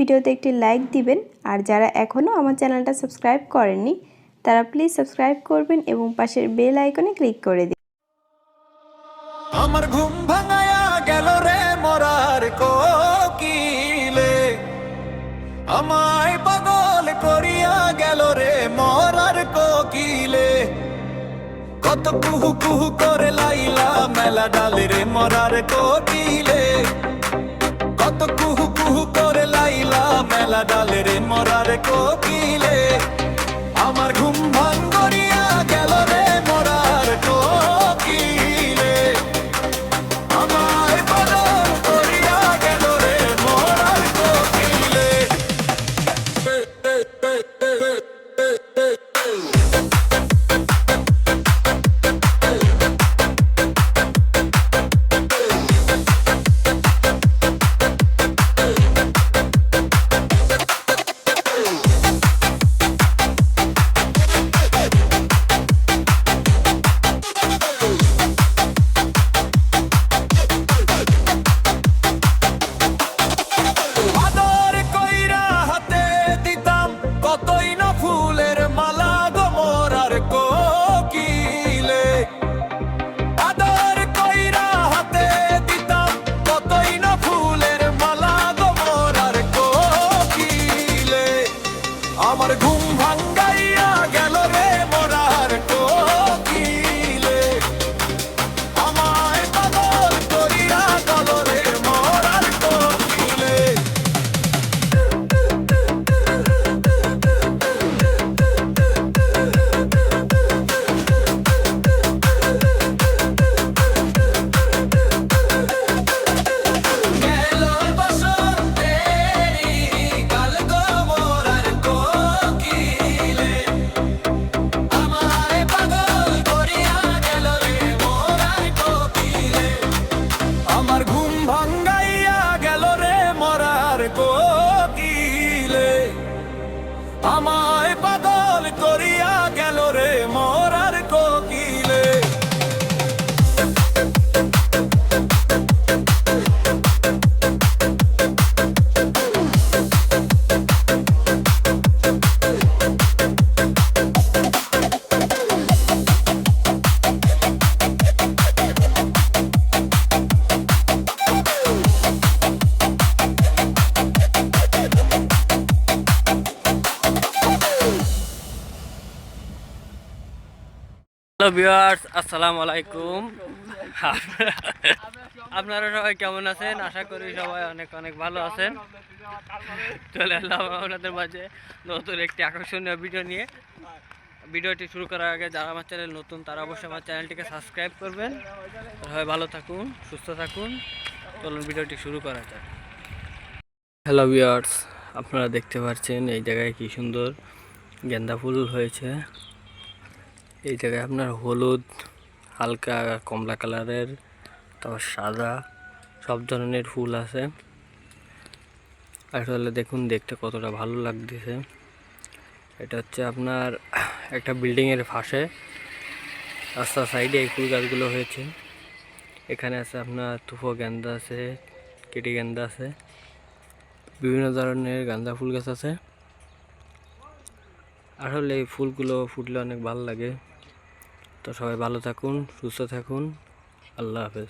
ভিডিওতে একটি লাইক দিবেন। আর যারা এখনও আমার চ্যানেলটা সাবস্ক্রাইব করেননি তারা প্লিজ সাবস্ক্রাইব করবেন এবং পাশের বেল আইকনে ক্লিক করে দিন। আমার ঘুম ভাঙায়া গেল রে মরার কোকিলে, আমায় পাগল করিয়া গেল রে মরার কোকিলে। কত কুহু কুহু করে লাইলা মেলা ডালে রে মরার কোকিলে, কত কুহু কুহু করে লাইলা মেলা ডালে রে মরার কোকিলে। আমার ঘুম ভাঙিয়া গেল রে মরার কোকিলে, আমায় পাগল করিয়া গেল রে মরার কোকিলে। আমার ঘুম ভাঙাইয়া গেল রে মরার কোকিলে, আমায় পাগল করিয়া গেল রে মরার কোকিলে। আমার ঘুম ভাঙাইয়া গেল রে মরার কোকিলে, আমায় পাগল করিয়া গেল রে মরার কোকিলে। হ্যালো ভিউয়ার্স, আসসালামু আলাইকুম। আপনারা সবাই কেমন আছেন? আশা করি সবাই অনেক অনেক ভালো আছেন। চলে এলাম আপনাদের মাঝে নতুন একটি আকর্ষণীয় ভিডিও নিয়ে। ভিডিওটি শুরু করার আগে যারা আমার চ্যানেল নতুন তারা অবশ্যই আমার চ্যানেলটিকে সাবস্ক্রাইব করবেন। সবাই ভালো থাকুন, সুস্থ থাকুন। চলুন ভিডিওটি শুরু করা যায়। হ্যালো ভিউয়ার্স, আপনারা দেখতে পাচ্ছেন এই জায়গায় কি সুন্দর গেন্দা ফুল হয়েছে। এই জায়গায় আপনার হলুদ, হালকা কমলা কালারের, তারপর সাদা, সব ধরনের ফুল আছে। আসলে দেখুন দেখতে কতটা ভালো লাগতেছে। এটা হচ্ছে আপনার একটা বিল্ডিংয়ের পাশে রাস্তার সাইডে এই ফুল গাছগুলো হয়েছে। এখানে আছে আপনার তুফো গেন্দা আছে, কেটি গেন্দা আছে, বিভিন্ন ধরনের গাঁদা ফুল গাছ আছে। আসলে এই ফুলগুলো ফুটলে অনেক ভালো লাগে। তো সবাই ভালো থাকুন, সুস্থ থাকুন। আল্লাহ হাফেজ।